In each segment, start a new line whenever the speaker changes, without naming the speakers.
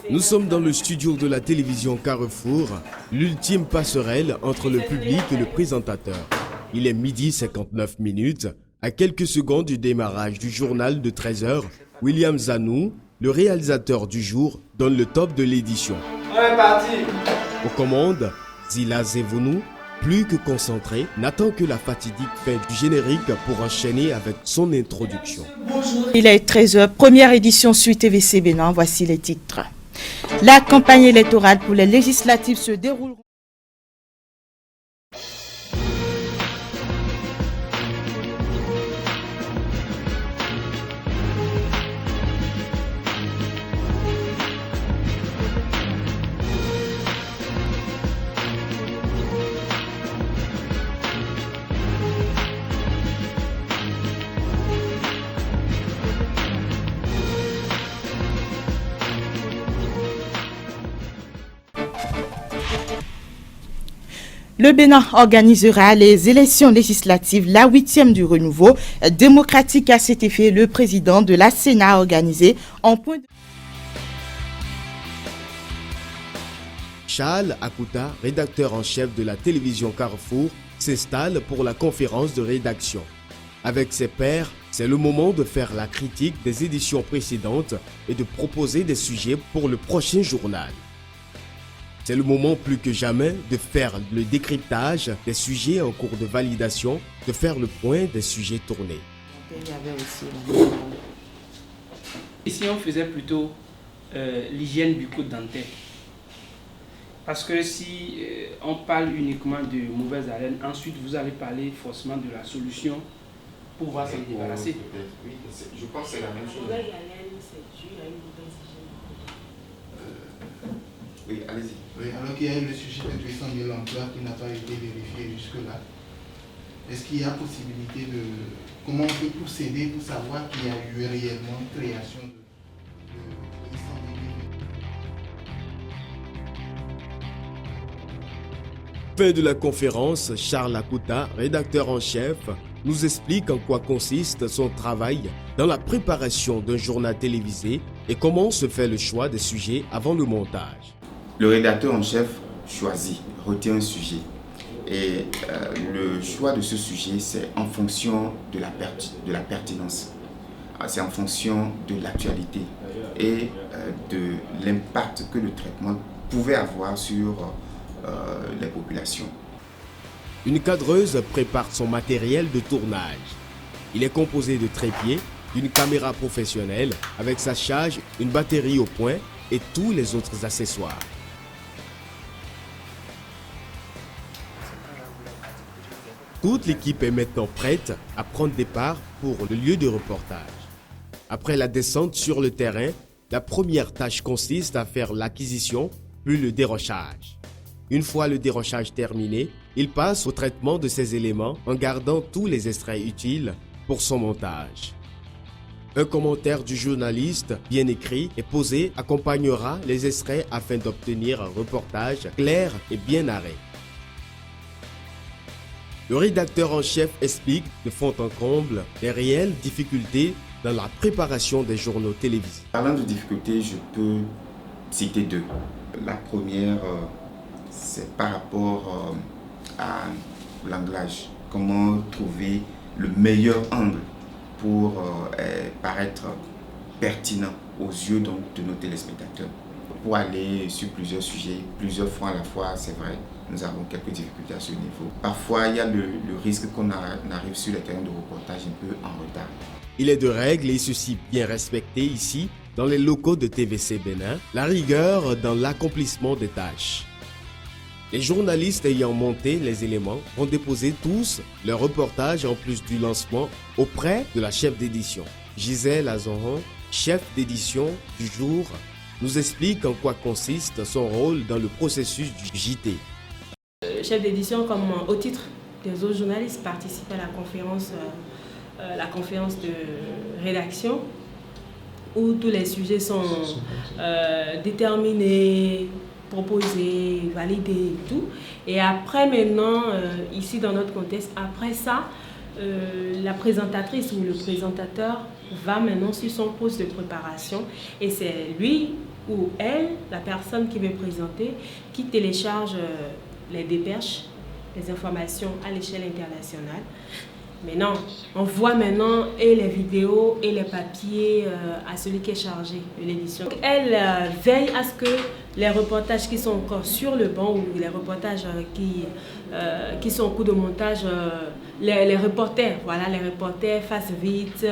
Nous sommes dans le studio de la télévision Carrefour, l'ultime passerelle entre le public et le présentateur. Il est 12h59, à quelques secondes du démarrage du journal de 13h, William Zanou, le réalisateur du jour, donne le top de l'édition.
On est parti.
Aux commandes, Zila Zevounou, plus que concentré, n'attend que la fatidique fin du générique pour enchaîner avec son introduction.
Il est 13h, première édition sur TVC Bénin, voici les titres. La campagne électorale pour les législatives se déroule. Le Bénin organisera les élections législatives, la 8e du renouveau démocratique. À cet effet, le président de la Sénat a organisé en point de...
Charles Akuta, rédacteur en chef de la télévision Carrefour, s'installe pour la conférence de rédaction. Avec ses pairs, c'est le moment de faire la critique des éditions précédentes et de proposer des sujets pour le prochain journal. C'est le moment plus que jamais de faire le décryptage des sujets en cours de validation, de faire le point des sujets tournés.
Ici, on faisait plutôt l'hygiène bucco-dentaire. Parce que si on parle uniquement de mauvaise haleine, ensuite vous allez parler forcément de la solution pour pouvoir s'en débarrasser.
Oui, je pense que c'est la même chose. Oui, allez-y.
Oui, alors qu'il y a eu le sujet de 200 000 emplois qui n'a pas été vérifié jusque-là. Est-ce qu'il y a possibilité de... Comment on peut procéder pour savoir qu'il y a eu réellement une création de 200 000
Fin de la conférence, Charles Akuta, rédacteur en chef, nous explique en quoi consiste son travail dans la préparation d'un journal télévisé et comment se fait le choix des sujets avant le montage.
Le rédacteur en chef choisit, retient un sujet. Et le choix de ce sujet, c'est en fonction de la pertinence. C'est en fonction de l'actualité et de l'impact que le traitement pouvait avoir sur les populations.
Une cadreuse prépare son matériel de tournage. Il est composé de trépieds, d'une caméra professionnelle avec sa charge, une batterie au point et tous les autres accessoires. Toute l'équipe est maintenant prête à prendre départ pour le lieu de reportage. Après la descente sur le terrain, la première tâche consiste à faire l'acquisition puis le dérochage. Une fois le dérochage terminé, il passe au traitement de ces éléments en gardant tous les extraits utiles pour son montage. Un commentaire du journaliste bien écrit et posé accompagnera les extraits afin d'obtenir un reportage clair et bien narré. Le rédacteur en chef explique de fond en comble les réelles difficultés dans la préparation des journaux télévisés.
Parlant de difficultés, je peux citer deux. La première, c'est par rapport à l'anglage. Comment trouver le meilleur angle pour paraître pertinent aux yeux donc, de nos téléspectateurs. Pour aller sur plusieurs sujets, plusieurs fois à la fois, c'est vrai, nous avons quelques difficultés à ce niveau. Parfois, il y a le risque qu'on arrive sur les terrains de reportage un peu en retard.
Il est de règle et ceci bien respecté ici, dans les locaux de TVC Bénin, la rigueur dans l'accomplissement des tâches. Les journalistes ayant monté les éléments vont déposer tous leur reportage en plus du lancement auprès de la chef d'édition. Gisèle Azoron, chef d'édition du jour, nous explique en quoi consiste son rôle dans le processus du JT.
Le chef d'édition, comme au titre des autres journalistes, participe à la conférence de rédaction où tous les sujets sont déterminés, proposés, validés et tout. Et après maintenant, ici dans notre contexte, après ça, la présentatrice ou le présentateur va maintenant sur son poste de préparation et c'est lui ou elle, la personne qui veut présenter, qui télécharge les dépêches, les informations à l'échelle internationale. Maintenant, on voit maintenant et les vidéos et les papiers à celui qui est chargé de l'édition. Elle veille à ce que les reportages qui sont encore sur le banc ou les reportages qui sont en cours de montage, les reporters fassent vite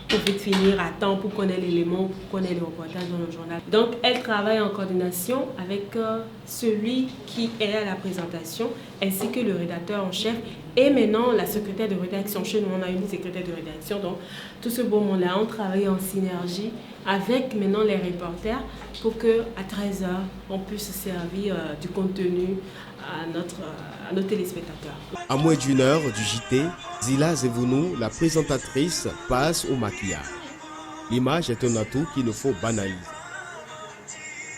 pour vite finir à temps pour connaître l'élément, pour connaître le reportage dans le journal. Donc, elle travaille en coordination avec celui qui est à la présentation ainsi que le rédacteur en chef et maintenant la secrétaire de rédaction. Chez nous, on a une secrétaire de rédaction. Donc, tout ce beau monde-là, on travaille en synergie avec maintenant les reporters pour qu'à 13h, on puisse servir du contenu à nos téléspectateurs.
À moins d'une heure du JT, Zila Zevounou, la présentatrice, passe au maquillage. L'image est un atout qu'il ne faut banaliser.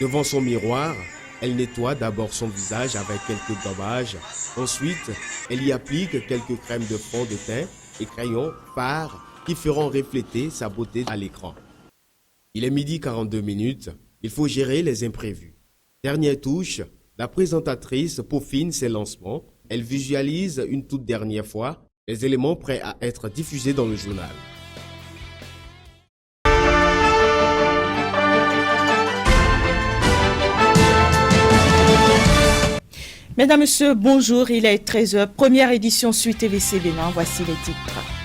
Devant son miroir, elle nettoie d'abord son visage avec quelques gommages. Ensuite, elle y applique quelques crèmes de fond de teint et crayons fards qui feront refléter sa beauté à l'écran. Il est 12h42. Il faut gérer les imprévus. Dernière touche, la présentatrice peaufine ses lancements. Elle visualise une toute dernière fois les éléments prêts à être diffusés dans le journal.
Mesdames, Messieurs, bonjour. Il est 13h. Première édition Suite TVC Bénin. Voici les titres.